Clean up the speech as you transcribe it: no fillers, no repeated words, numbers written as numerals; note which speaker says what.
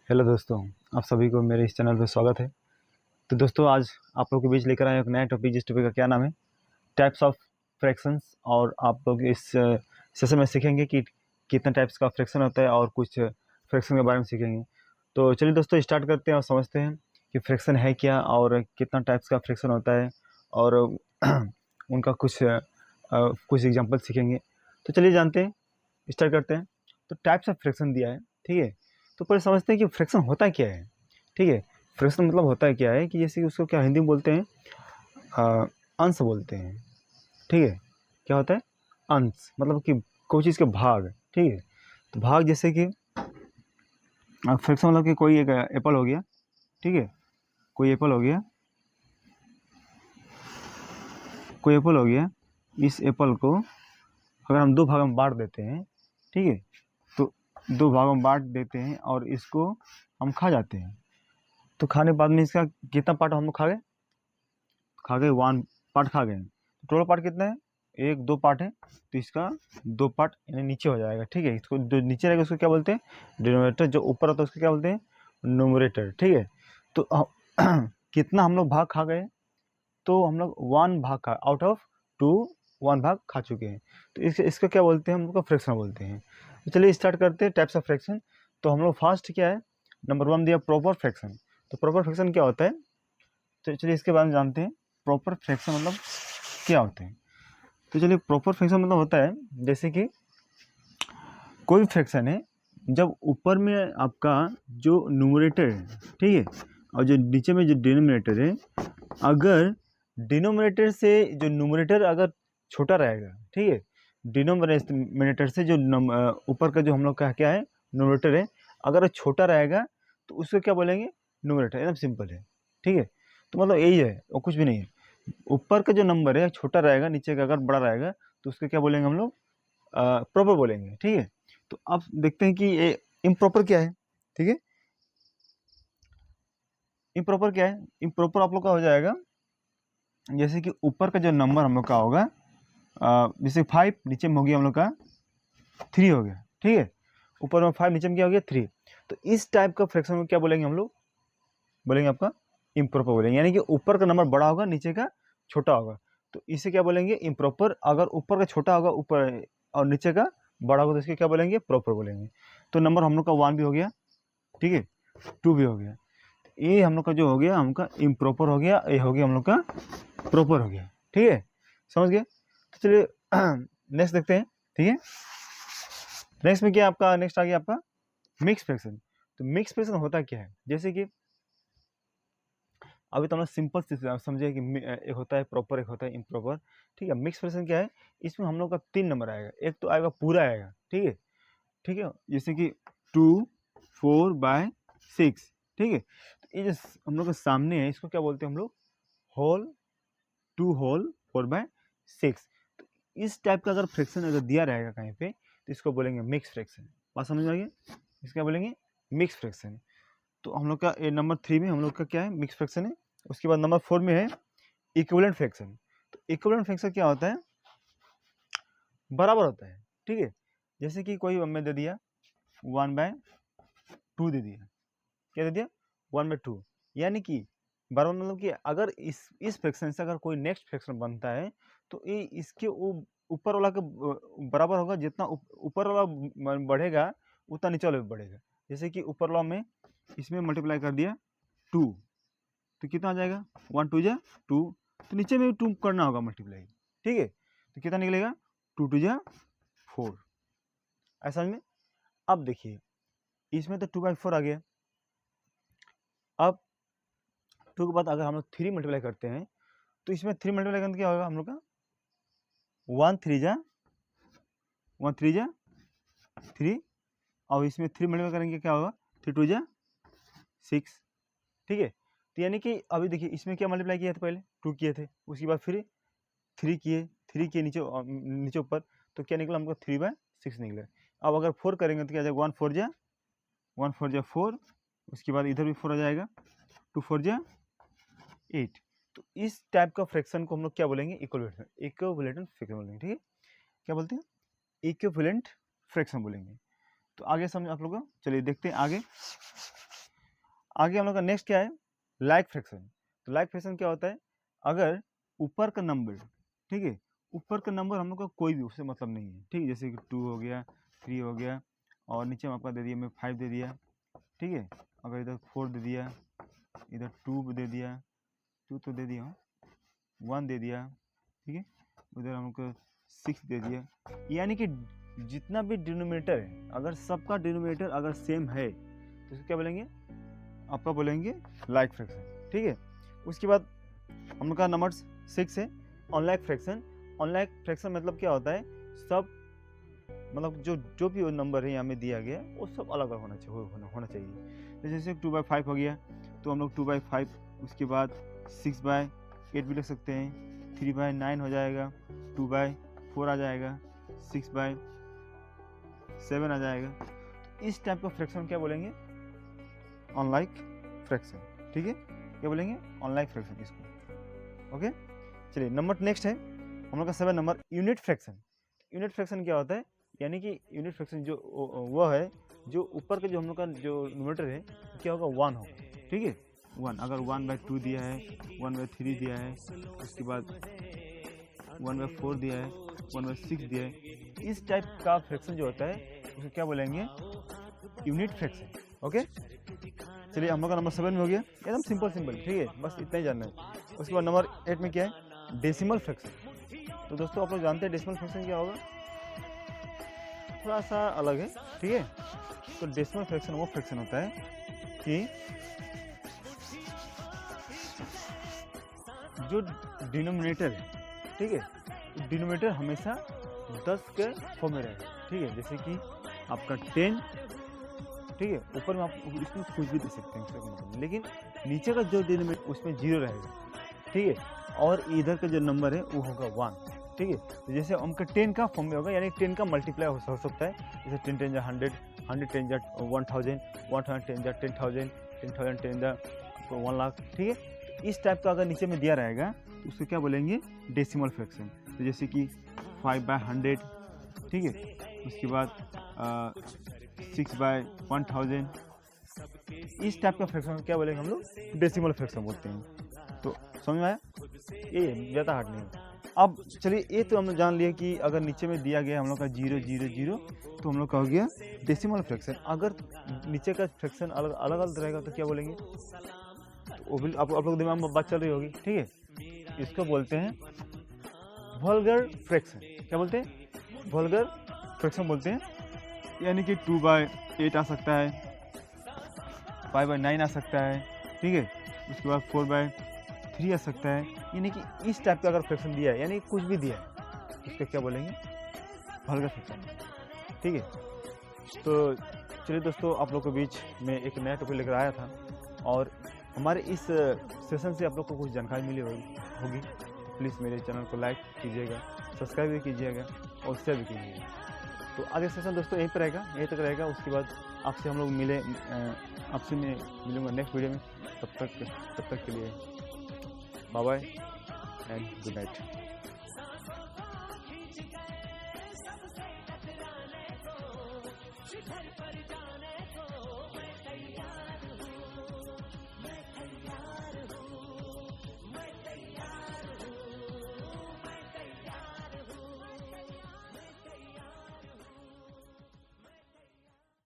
Speaker 1: Hello दोस्तों, आप सभी को मेरे इस चैनल पे स्वागत है। तो दोस्तों, आज आप लोगों के बीच लेकर आए एक नया टॉपिक, जिस टॉपिक का क्या नाम है, टाइप्स ऑफ फ्रैक्शंस। और आप लोग इस सेशन में सीखेंगे कि कितने टाइप्स का फ्रैक्शन होता है और कुछ फ्रैक्शन के बारे में सीखेंगे। तो चलिए दोस्तों, स्टार्ट करते हैं और समझते हैं कि फ्रैक्शन है क्या और कितना टाइप्स का फ्रैक्शन होता है, और उनका कुछ एग्जाम्पल सीखेंगे। तो चलिए जानते हैं, स्टार्ट करते हैं। तो टाइप्स ऑफ फ्रैक्शन दिया है, ठीक है। तो पहले समझते हैं कि फ्रैक्शन होता क्या है, ठीक है। फ्रैक्शन मतलब होता है क्या है कि जैसे कि उसको क्या हिंदी में बोलते हैं, अंश बोलते हैं, ठीक है। क्या होता है? अंश, मतलब कि कोई चीज़ के भाग, ठीक है। तो भाग जैसे कि फ्रैक्शन मतलब कि कोई एक एप्पल हो गया, ठीक है। कोई एप्पल हो गया, कोई एप्पल हो गया। इस एप्पल को अगर हम दो भागों में बांट देते हैं, ठीक है, तो दो भागों में बांट देते हैं और इसको हम खा जाते हैं। तो खाने के बाद में इसका कितना पार्ट हम लोग खा गए? वन पार्ट खा गए। तो टोटल पार्ट कितना है? एक दो पार्ट है, तो इसका दो पार्ट यानी नीचे हो जाएगा, ठीक है। इसको जो नीचे रहेगा उसको क्या बोलते हैं? डिनोमिनेटर। जो ऊपर होता है उसको क्या बोलते हैं? न्यूमरेटर, ठीक है। तो कितना हम लोग भाग खा गए? तो हम लोग वन भाग खा, आउट ऑफ टू वन भाग खा चुके हैं। तो इसका क्या बोलते हैं? हम लोग का फ्रैक्शन बोलते हैं। तो चलिए स्टार्ट करते हैं टाइप्स ऑफ फ्रैक्शन। तो हम लोग फर्स्ट क्या है, नंबर वन दिया प्रॉपर फ्रैक्शन। तो प्रॉपर फ्रैक्शन क्या होता है? तो चलिए इसके बारे में जानते हैं। प्रॉपर फ्रैक्शन मतलब क्या होते हैं? तो चलिए, प्रॉपर फ्रैक्शन मतलब होता है जैसे कि कोई फ्रैक्शन है जब ऊपर में आपका जो न्यूमरेटर है, ठीक है, और जो नीचे में जो डिनोमिनेटर है, अगर डिनोमिनेटर से जो न्यूमरेटर अगर छोटा रहेगा, ठीक है, डिनोमिनेटर से जो ऊपर का जो हम लोग का क्या है, न्यूमरेटर है, अगर छोटा रहेगा तो उसको क्या बोलेंगे? न्यूमरेटर। एकदम सिंपल है, ठीक है। तो मतलब यही है और कुछ भी नहीं है। ऊपर का जो नंबर है छोटा रहेगा, नीचे का अगर बड़ा रहेगा तो उसको क्या बोलेंगे हम लोग? प्रॉपर बोलेंगे, ठीक है। तो अब देखते हैं कि ये इम्प्रॉपर क्या है, ठीक है। इम्प्रॉपर क्या है? इम्प्रॉपर आप लोग का हो जाएगा जैसे कि ऊपर का जो नंबर हम लोग का होगा, जैसे 5, नीचे में हो गया हम लोग का 3 हो गया, ठीक है। ऊपर में 5, नीचे में क्या हो गया? 3। तो इस टाइप का फ्रैक्शन को क्या बोलेंगे हम लोग? बोलेंगे आपका इम्प्रॉपर बोलेंगे, यानी कि ऊपर का नंबर बड़ा होगा, नीचे का छोटा होगा। तो इसे क्या बोलेंगे? इम्प्रॉपर। अगर ऊपर का छोटा होगा ऊपर और नीचे का बड़ा होगा तो इसके क्या बोलेंगे? प्रॉपर बोलेंगे। तो नंबर हम लोग का 1 भी हो गया, ठीक है, 2 भी हो गया। ये हम लोग का जो हो गया, हमका इम्प्रॉपर हो गया, ये हो गया हम लोग का प्रॉपर हो गया, ठीक है। समझ गए? तो चलिए नेक्स्ट देखते हैं, ठीक है। नेक्स्ट में क्या आपका, नेक्स्ट आ गया आपका मिक्स फ्रैक्शन। तो मिक्स फ्रैक्शन होता क्या है? जैसे कि अभी तो हम लोग सिंपल से समझे कि एक होता है प्रॉपर, एक होता है इम्प्रॉपर, ठीक है। मिक्स फ्रैक्शन क्या है? इसमें हम लोग का 3 नंबर आएगा। एक तो आएगा पूरा आएगा, ठीक है, ठीक है, जैसे कि 2 4/6, ठीक है। तो ये जो हम लोग के सामने है, इसको क्या बोलते हैं हम लोग? Whole, 2 whole 4/6। तो इस टाइप का अगर फ्रैक्शन अगर दिया रहेगा कहीं पे, तो इसको बोलेंगे मिक्स फ्रैक्शन। बात समझ में आ गई? इसका बोलेंगे मिक्स फ्रैक्शन। तो हम लोग का ए नंबर 3 में हम लोग का क्या है? मिक्स फ्रैक्शन है। उसके बाद नंबर 4 में है इक्विवेलेंट फ्रैक्शन। तो इक्विवेलेंट फ्रैक्शन क्या होता है? बराबर होता है, ठीक है। जैसे कि कोई हमें दे दिया 1/2 दे दिया। क्या दे दिया? 1/2, यानी कि बराबर मतलब कि अगर इस फ्रैक्शन से अगर कोई नेक्स्ट फ्रैक्शन बनता है तो ये इसके ऊपर वाला के बराबर होगा। जितना ऊपर वाला बढ़ेगा उतना नीचे वाला भी बढ़ेगा। जैसे कि ऊपर वाला में इसमें मल्टीप्लाई कर दिया 2, तो कितना आ जाएगा? 1 2 जा 2। तो नीचे में भी 2 करना होगा मल्टीप्लाई, ठीक है। तो कितना निकलेगा? 2 2 जा 4। ऐसा में अब देखिए, इसमें तो 2/4 आ गया। अब 2 के बाद अगर हम लोग 3 मल्टीप्लाई करते हैं तो इसमें 3 मल्टीप्लाई करने क्या होगा हम लोग का? 1 3 जा 3, और इसमें 3 मल्टीप्लाई करेंगे क्या होगा? 3 2 जा 6, ठीक है। तो यानी कि अभी देखिए, इसमें क्या मल्टीप्लाई किया था? पहले 2 किए थे, उसके बाद फिर 3 किए, 3 किए नीचे नीचे ऊपर, तो क्या निकला हमको? 3/6 निकला। अब अगर 4 करेंगे तो क्या जाएगा? 1 4 जा 4, उसके बाद इधर भी 4 आ जाएगा, 2 4 जा 8। तो इस टाइप का फ्रैक्शन को हम लोग क्या बोलेंगे? इक्विवेलेंट फ्रैक्शन बोलेंगे, ठीक है। क्या बोलते हैं? इक्विवेलेंट फ्रैक्शन बोलेंगे। तो आगे समझ आप लोग को, चलिए देखते हैं आगे। आगे हम लोग का नेक्स्ट क्या है, लाइक फ्रैक्शन। तो लाइक फ्रैक्शन क्या होता है, अगर ऊपर का नंबर, ठीक है, ऊपर का नंबर हम लोग का कोई भी उससे मतलब नहीं है, ठीक है, जैसे कि 2 हो गया, 3 हो गया, और नीचे में आपका दे दिया मैं 5 दे दिया, ठीक है, अगर इधर 4 दे दिया, इधर 2 दे दिया, 2 तो दे दिया, 1 दे दिया, ठीक है, उधर हमको 6 दे दिया, यानी कि जितना भी डिनोमिनेटर है, अगर सबका डिनोमिनेटर अगर सेम है तो उसको क्या बोलेंगे, आपका बोलेंगे लाइक फ्रैक्शन, ठीक है। उसके बाद हम लोग का नंबर 6 है अनलाइक फ्रैक्शन। अनलाइक फ्रैक्शन मतलब क्या होता है, सब मतलब जो भी नंबर है यहाँ में दिया गया वो सब अलग अलग होना चाहिए। जैसे 2/5 हो गया तो हम लोग 2/5, उसके बाद 6/8 भी लिख सकते हैं, 3/9 हो जाएगा, 2/4 आ जाएगा, 6/7 आ जाएगा। इस टाइप का फ्रैक्शन क्या बोलेंगे, अनलाइक फ्रैक्शन, ठीक है, क्या बोलेंगे, अनलाइक फ्रैक्शन इसको। ओके, चलिए नंबर नेक्स्ट है हम लोग का 7 number, unit fraction. Unit fraction क्या होता है, यानी कि यूनिट फ्रैक्शन जो वो है जो ऊपर का जो हम लोग का जो न्यूमरेटर है क्या होगा, 1 होगा, ठीक है, 1। अगर 1/2 दिया है, 1/3 दिया है, उसके बाद 1/4 दिया है, 1/6 दिया है, इस टाइप का फ्रैक्शन जो होता है उसको क्या बोलेंगे, यूनिट फ्रैक्शन। ओके, चलिए हम लोग का नंबर 7 में हो गया, एकदम सिंपल, ठीक है, बस इतना ही जानना है। उसके बाद नंबर 8 में क्या है, डेसिमल फ्रैक्शन। तो दोस्तों आप लोग जानते हैं डेसिमल फ्रैक्शन क्या होगा, थोड़ा सा अलग है, ठीक है। तो डेसिमल फ्रैक्शन वो फ्रैक्शन होता है कि जो डिनोमिनेटर है, ठीक है, डिनोमिनेटर हमेशा 10 के फॉर्म में रहेगा, ठीक है, जैसे कि आपका 10, ठीक है, ऊपर में आप इसमें कुछ भी दे सकते हैं उसका, लेकिन नीचे का जो डिनोमिनेटर उसमें 0 रहेगा, ठीक है, और इधर का जो नंबर है वो होगा 1, ठीक है। तो जैसे उनका 10 का फॉर्म में होगा, यानी 10 का मल्टीप्लाई हो सकता है, जैसे 10 10 जा 100, 100 10 जा 1000, 1000 10 जा 10,000, 10,000 10 जा 1 लाख, ठीक है। इस टाइप का अगर नीचे में दिया रहेगा उसको क्या बोलेंगे, डेसिमल फ्रैक्शन। तो जैसे कि 5/100, ठीक है, उसके बाद 6/1000, इस टाइप का फ्रैक्शन क्या बोलेंगे हम लोग, डेसिमल फ्रैक्शन बोलते हैं। तो समझ में आया, ये ज़्यादा हार्ड नहीं है। अब चलिए ये तो हमने जान लिया कि अगर नीचे में दिया गया हम लोग का 0 0 0 तो हम लोग का हो गया डेसिमल फ्रैक्शन। अगर नीचे का फ्रैक्शन अलग अलग रहेगा तो क्या बोलेंगे, तो वो भी आप लोग दिमाग में बात चल रही होगी, ठीक है। इसको बोलते हैं वल्गर फ्रैक्शन। क्या बोलते हैं, वल्गर फ्रैक्शन बोलते हैं, यानी कि 2/8 आ सकता है, 5/9 आ सकता है, ठीक है, उसके बाद 4/3 आ सकता है, यानी कि इस टाइप का अगर फ्रैक्शन दिया है, यानी कुछ भी दिया है, उसका क्या बोलेंगे, वल्गर फ्रैक्शन, ठीक है। तो चलिए दोस्तों, आप लोग के बीच में एक नया टॉपिक लेकर आया था, और हमारे इस सेशन से आप लोग को कुछ जानकारी मिली होगी। प्लीज़ मेरे चैनल को लाइक कीजिएगा, सब्सक्राइब भी कीजिएगा और शेयर भी कीजिएगा। तो आगे सेशन दोस्तों यहीं पर रहेगा, यहीं तक रहेगा। उसके बाद आपसे हम लोग आपसे मैं मिलूँगा नेक्स्ट वीडियो में। तब तक के लिए bye bye and good night.